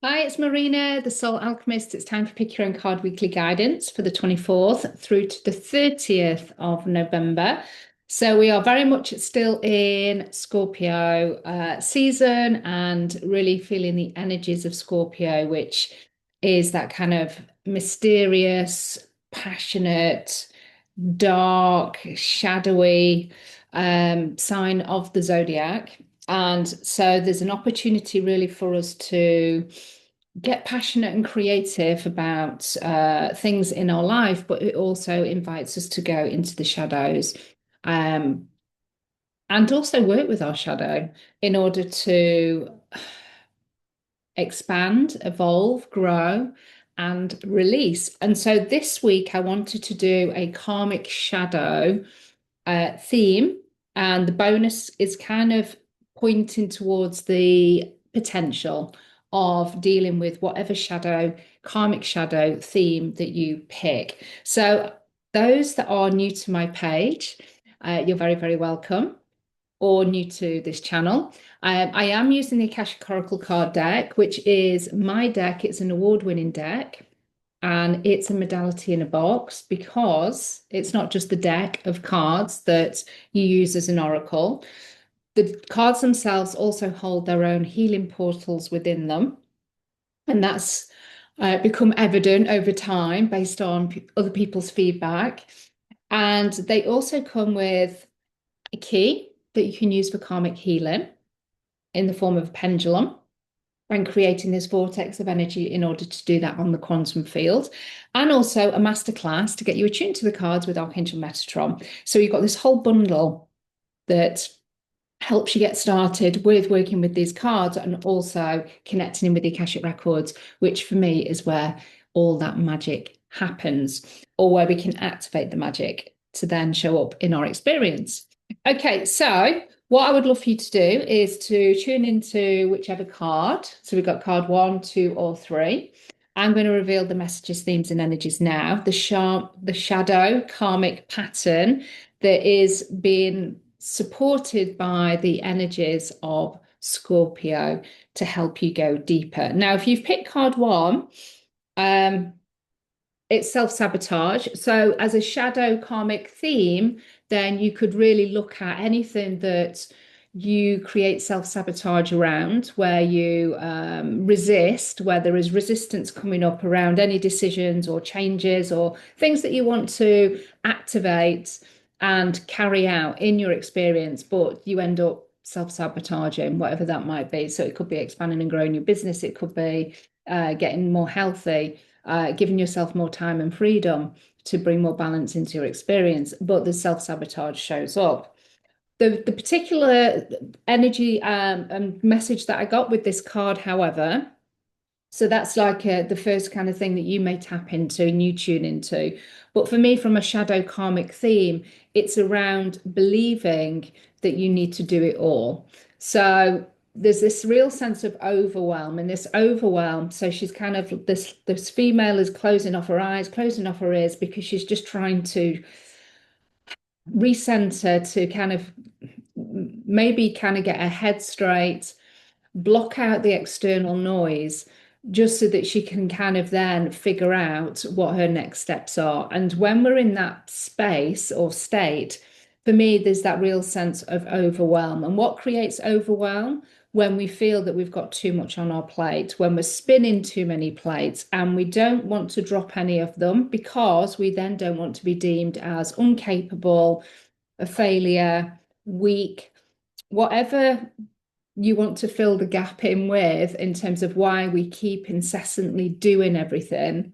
Hi, it's Marina, the Soul Alchemist. It's time for Pick Your Own Card Weekly Guidance for the 24th through to the 30th of November. So we are very much still in Scorpio season and really feeling the energies of Scorpio, which is that kind of mysterious, passionate, dark, shadowy sign of the zodiac. And so there's an opportunity really for us to get passionate and creative about things in our life, but it also invites us to go into the shadows um, and also work with our shadow in order to expand, evolve, grow, and release. And so this week I wanted to do a karmic shadow theme, and the bonus is kind of pointing towards the potential of dealing with whatever shadow, karmic shadow theme that you pick. So, those that are new to my page, you're very, very welcome, or new to this channel. I am using the Akashic Oracle card deck, which is my deck. It's an award-winning deck. And it's a modality in a box because it's not just the deck of cards that you use as an oracle. The cards themselves also hold their own healing portals within them. And that's become evident over time based on other people's feedback. And they also come with a key that you can use for karmic healing in the form of a pendulum and creating this vortex of energy in order to do that on the quantum field, and also a masterclass to get you attuned to the cards with Archangel Metatron. So you've got this whole bundle that helps you get started with working with these cards and also connecting in with the Akashic Records, which for me is where all that magic happens, or where we can activate the magic to then show up in our experience. Okay, so what I would love for you to do is to tune into whichever card. So we've got card 1, 2, or 3. I'm going to reveal the messages, themes, and energies now. The shadow karmic pattern that is being supported by the energies of Scorpio to help you go deeper. Now, if you've picked card 1, it's self-sabotage. So as a shadow karmic theme, then you could really look at anything that you create self-sabotage around, where you resist, where there is resistance coming up around any decisions or changes or things that you want to activate and carry out in your experience, but you end up self-sabotaging, whatever that might be. So it could be expanding and growing your business, it could be getting more healthy, giving yourself more time and freedom to bring more balance into your experience, but the self-sabotage shows up. The particular energy and message that I got with this card, however, so that's like the first kind of thing that you may tap into and you tune into. But for me, from a shadow karmic theme, it's around believing that you need to do it all. So there's this real sense of overwhelm, and this overwhelm. So she's kind of this female is closing off her eyes, closing off her ears, because she's just trying to recenter, to kind of maybe kind of get her head straight, block out the external noise, just so that she can kind of then figure out what her next steps are. And when we're in that space or state, for me, there's that real sense of overwhelm. And what creates overwhelm? When we feel that we've got too much on our plate, when we're spinning too many plates, and we don't want to drop any of them because we then don't want to be deemed as incapable, a failure, weak, whatever you want to fill the gap in with, in terms of why we keep incessantly doing everything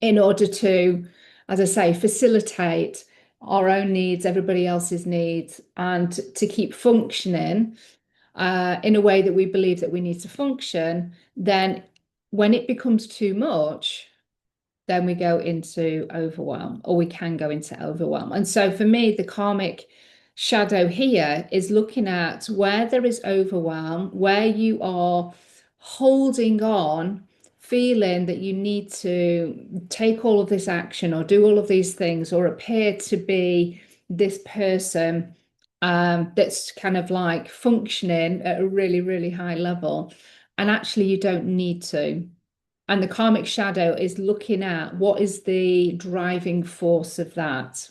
in order to, as I say, facilitate our own needs, everybody else's needs, and to keep functioning in a way that we believe that we need to function. Then when it becomes too much, then we go into overwhelm, or we can go into overwhelm. And so for me, the karmic shadow here is looking at where there is overwhelm, where you are holding on, feeling that you need to take all of this action or do all of these things or appear to be this person that's kind of like functioning at a really, really high level. And actually, you don't need to. And the karmic shadow is looking at what is the driving force of that?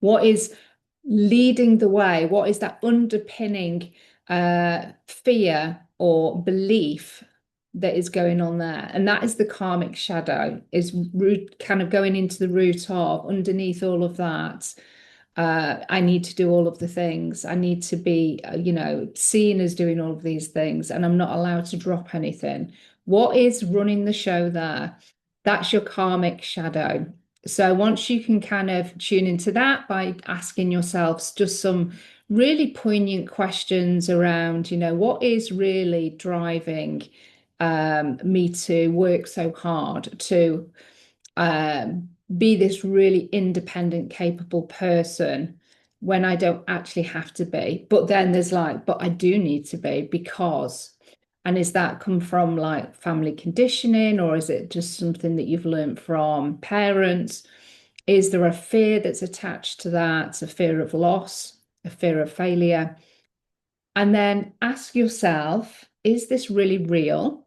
What is leading the way? What is that underpinning fear or belief that is going on there? And that is the karmic shadow, is root kind of going into the root of underneath all of that. I need to do all of the things. I need to be, seen as doing all of these things, and I'm not allowed to drop anything. What is running the show there? That's your karmic shadow. So once you can kind of tune into that by asking yourselves just some really poignant questions around, what is really driving me to work so hard to be this really independent, capable person when I don't actually have to be. But then there's like, but I do need to be because, and is that come from like family conditioning, or is it just something that you've learned from parents? Is there a fear that's attached to that? A fear of loss, a fear of failure? And then ask yourself, is this really real?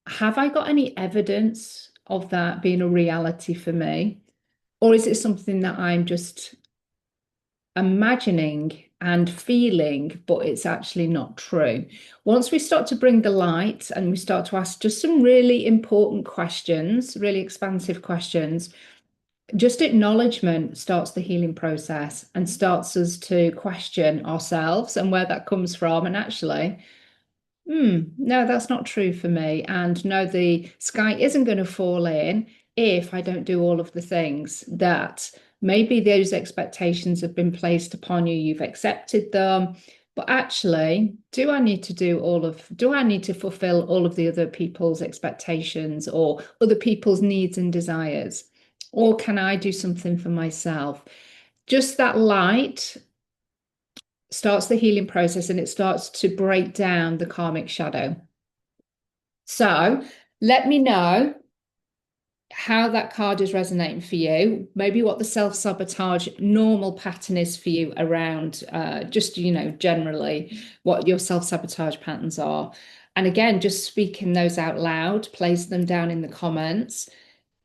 Have I got any evidence of that being a reality for me? Or is it something that I'm just imagining and feeling, but it's actually not true? Once we start to bring the light and we start to ask just some really important questions, really expansive questions, just acknowledgement starts the healing process and starts us to question ourselves and where that comes from. And actually, no, that's not true for me. And no, the sky isn't going to fall in if I don't do all of the things that maybe those expectations have been placed upon you. You've accepted them. But actually, do I need to fulfill all of the other people's expectations or other people's needs and desires? Or can I do something for myself? Just that light starts the healing process and it starts to break down the karmic shadow. So let me know how that card is resonating for you, maybe what the self-sabotage normal pattern is for you around just, generally what your self-sabotage patterns are. And again, just speaking those out loud, place them down in the comments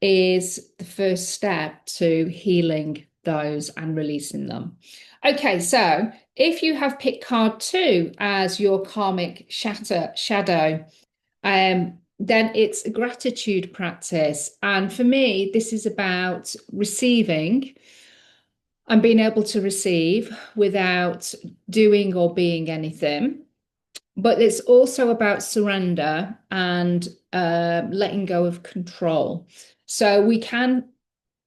is the first step to healing those and releasing them. Okay, so if you have picked card 2 as your karmic shadow, then it's a gratitude practice. And for me, this is about receiving and being able to receive without doing or being anything. But it's also about surrender and letting go of control. So we can,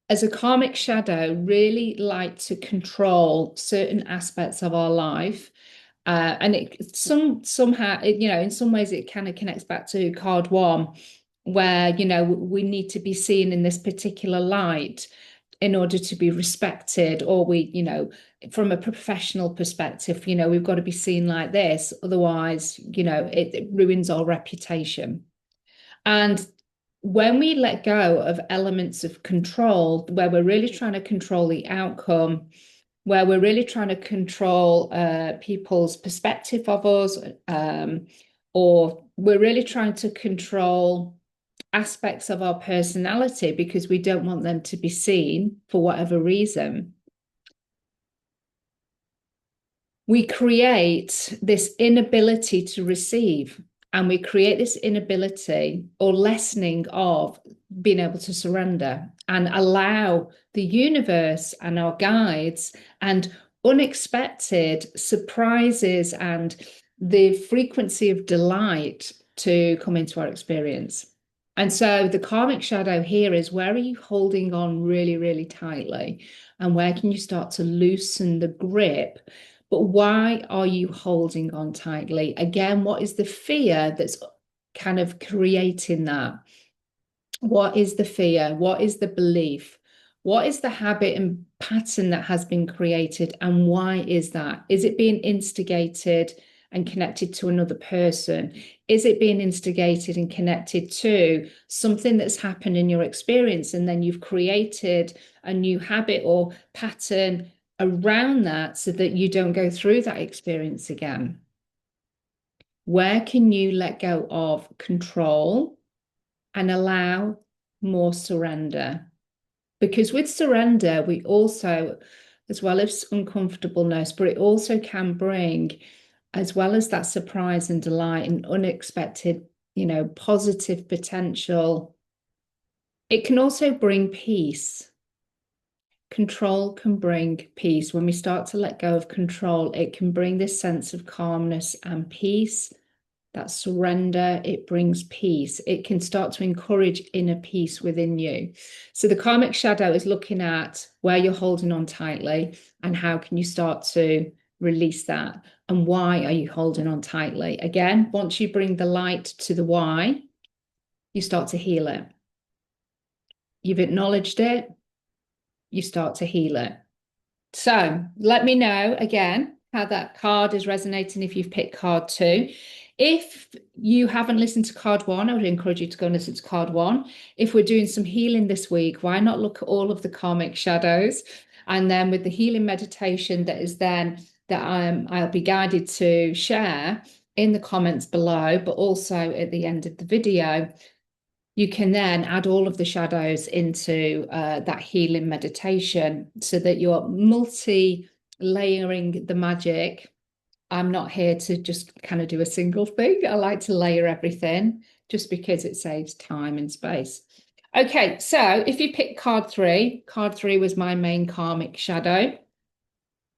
as a karmic shadow, really like to control certain aspects of our life. And it somehow, in some ways, it kind of connects back to card 1, where, we need to be seen in this particular light in order to be respected, or from a professional perspective, we've got to be seen like this. Otherwise, it ruins our reputation. And when we let go of elements of control, where we're really trying to control the outcome, where we're really trying to control people's perspective of us, or we're really trying to control aspects of our personality because we don't want them to be seen for whatever reason, we create this inability to receive, and we create this inability or lessening of being able to surrender and allow the universe and our guides and unexpected surprises and the frequency of delight to come into our experience. And so the karmic shadow here is, where are you holding on really, really tightly? And where can you start to loosen the grip? But why are you holding on tightly? Again, what is the fear that's kind of creating that? What is the fear? What is the belief? What is the habit and pattern that has been created? And why is that? Is it being instigated and connected to another person? Is it being instigated and connected to something that's happened in your experience, and then you've created a new habit or pattern around that so that you don't go through that experience again? Where can you let go of control and allow more surrender? Because with surrender, we also, as well as uncomfortableness, but it also can bring, as well as that surprise and delight and unexpected, positive potential, it can also bring peace. Control can bring peace. When we start to let go of control, it can bring this sense of calmness and peace. That surrender, it brings peace. It can start to encourage inner peace within you. So the karmic shadow is looking at where you're holding on tightly and how can you start to release that, and why are you holding on tightly? Again, once you bring the light to the why, you start to heal it. You've acknowledged it, you start to heal it. So let me know again how that card is resonating if you've picked card 2. If you haven't listened to card 1, I would encourage you to go and listen to card 1. If we're doing some healing this week, why not look at all of the karmic shadows? And then with the healing meditation that is then that I'll be guided to share in the comments below, but also at the end of the video, you can then add all of the shadows into that healing meditation so that you're multi-layering the magic. I'm not here to just kind of do a single thing. I like to layer everything just because it saves time and space. Okay, so if you pick card 3 was my main karmic shadow.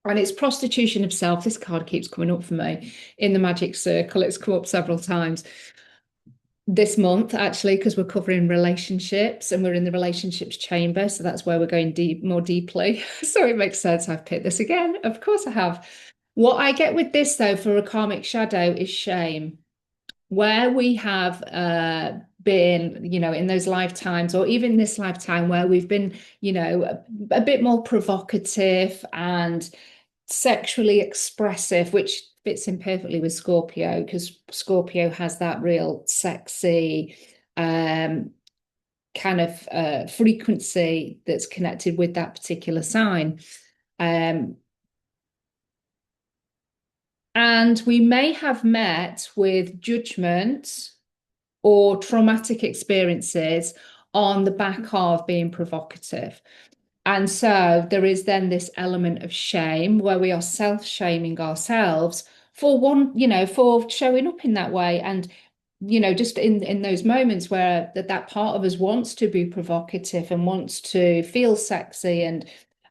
And it's prostitution of self. This card keeps coming up for me in the magic circle. It's come up several times this month, actually, because we're covering relationships and we're in the relationships chamber. So that's where we're going more deeply. So it makes sense I've picked this again. Of course I have. What I get with this, though, for a karmic shadow is shame. Where we have been, in those lifetimes, or even this lifetime, where we've been, a bit more provocative and sexually expressive, which fits in perfectly with Scorpio, because Scorpio has that real sexy kind of frequency that's connected with that particular sign. And we may have met with judgment or traumatic experiences on the back of being provocative. And so there is then this element of shame where we are self-shaming ourselves for for showing up in that way. And, just in those moments where that part of us wants to be provocative and wants to feel sexy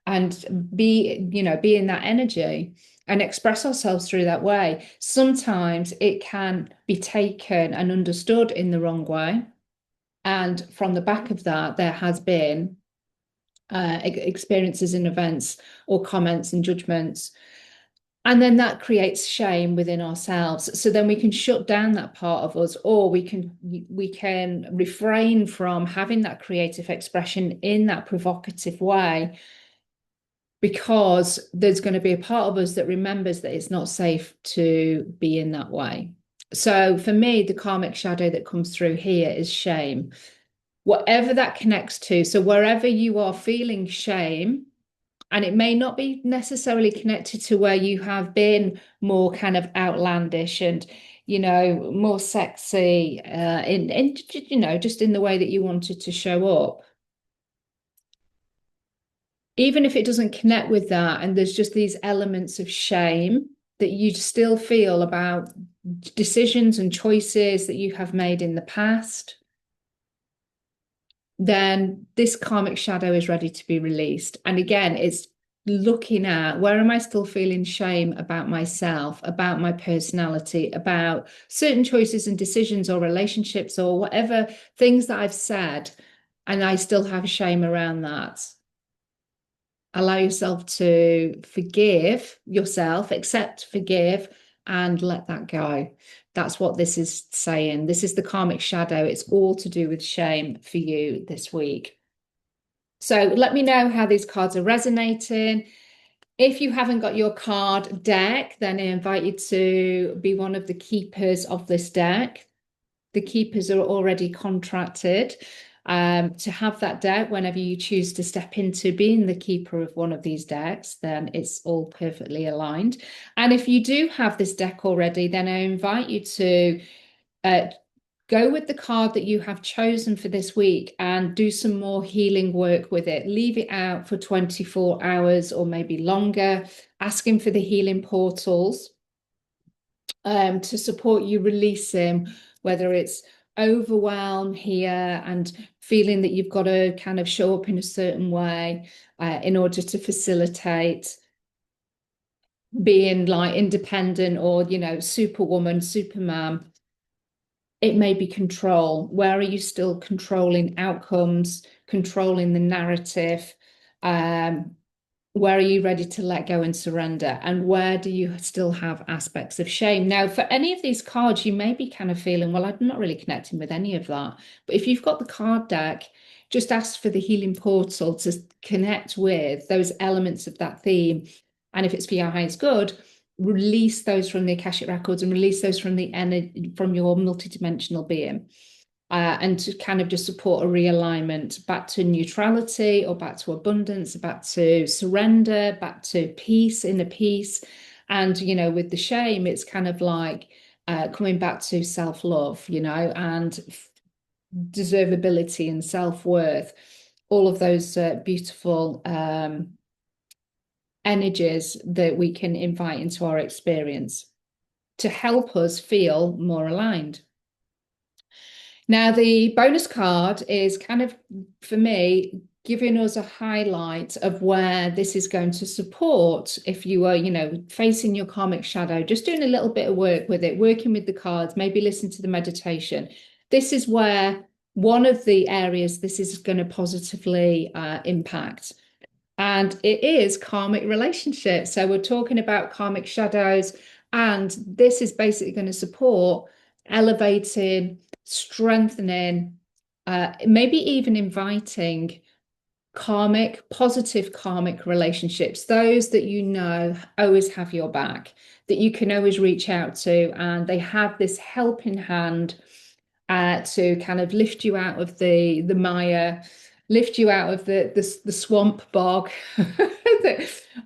and be, be in that energy and express ourselves through that way. Sometimes it can be taken and understood in the wrong way. And from the back of that, there has been experiences and events or comments and judgments. And then that creates shame within ourselves. So then we can shut down that part of us, or we can refrain from having that creative expression in that provocative way, because there's going to be a part of us that remembers that it's not safe to be in that way. So for me, the karmic shadow that comes through here is shame. Whatever that connects to. So wherever you are feeling shame, and it may not be necessarily connected to where you have been more kind of outlandish and, more sexy in just in the way that you wanted to show up. Even if it doesn't connect with that, and there's just these elements of shame that you still feel about decisions and choices that you have made in the past, then this karmic shadow is ready to be released. And again, it's looking at, where am I still feeling shame about myself, about my personality, about certain choices and decisions or relationships or whatever things that I've said, and I still have shame around that. Allow yourself to forgive yourself, accept, forgive, and let that go. That's what this is saying. This is the karmic shadow. It's all to do with shame for you this week. So let me know how these cards are resonating. If you haven't got your card deck, then I invite you to be one of the keepers of this deck. The keepers are already contracted. To have that deck whenever you choose to step into being the keeper of one of these decks, then it's all perfectly aligned. And if you do have this deck already, then I invite you to go with the card that you have chosen for this week and do some more healing work with it. Leave it out for 24 hours or maybe longer, asking for the healing portals to support you releasing, whether it's overwhelm here and feeling that you've got to kind of show up in a certain way in order to facilitate being like independent or, you know, superwoman, superman. It may be control. Where are you still controlling outcomes, controlling the narrative? Where are you ready to let go and surrender? And where do you still have aspects of shame? Now, for any of these cards, you may be kind of feeling, well, I'm not really connecting with any of that. But if you've got the card deck, just ask for the healing portal to connect with those elements of that theme. And if it's for your highest good, release those from the Akashic records and release those from the energy from your multidimensional being. And to kind of just support a realignment back to neutrality or back to abundance, back to surrender, back to peace, inner peace. And, you know, with the shame, it's kind of like coming back to self-love, you know, and deservability and self-worth, all of those beautiful energies that we can invite into our experience to help us feel more aligned. Now, the bonus card is kind of, for me, giving us a highlight of where this is going to support if you are, you know, facing your karmic shadow, just doing a little bit of work with it, working with the cards, maybe listen to the meditation. This is where one of the areas this is going to positively impact. And it is karmic relationships. So we're talking about karmic shadows, and this is basically going to support elevating, strengthening, maybe even inviting positive karmic relationships, those that you know always have your back, that you can always reach out to, and they have this helping hand to kind of lift you out of the mire, lift you out of the swamp bog,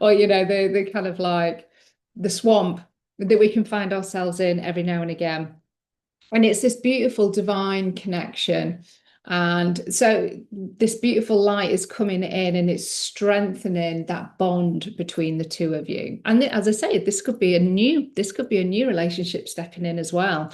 or you know the kind of like the swamp that we can find ourselves in every now and again. And it's this beautiful divine connection. And so this beautiful light is coming in and it's strengthening that bond between the two of you. And as I say, this could be a new relationship stepping in as well.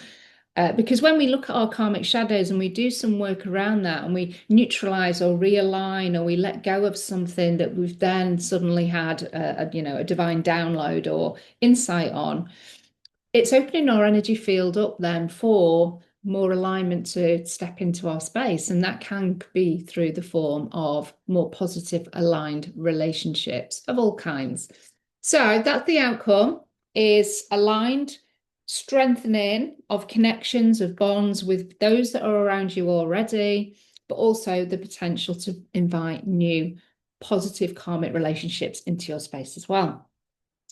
Because when we look at our karmic shadows and we do some work around that and we neutralize or realign or we let go of something that we've then suddenly had a divine download or insight on, it's opening our energy field up then for more alignment to step into our space. And that can be through the form of more positive aligned relationships of all kinds. So that's the outcome, is aligned strengthening of connections, of bonds with those that are around you already, but also the potential to invite new positive karmic relationships into your space as well.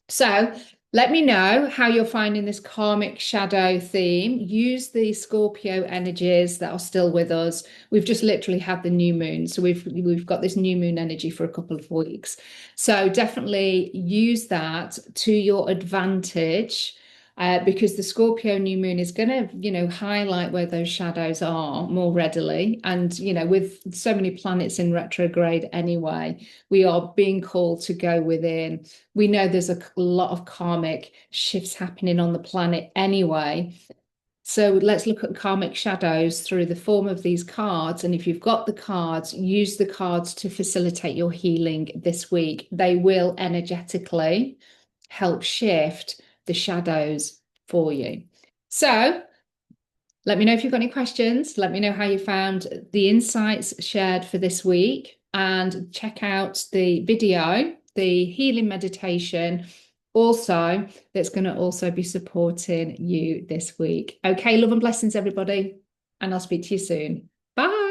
So let me know how you're finding this karmic shadow theme. Use the Scorpio energies that are still with us. We've just literally had the new moon. So we've got this new moon energy for a couple of weeks. So definitely use that to your advantage. Because the Scorpio new moon is going to, highlight where those shadows are more readily. And, with so many planets in retrograde anyway, we are being called to go within. We know there's a lot of karmic shifts happening on the planet anyway. So let's look at karmic shadows through the form of these cards. And if you've got the cards, use the cards to facilitate your healing this week. They will energetically help shift the shadows for you. So let me know if you've got any questions. Let me know how you found the insights shared for this week, and check out the video, the healing meditation, also that's going to also be supporting you this week. Okay, love and blessings, everybody, and I'll speak to you soon. Bye.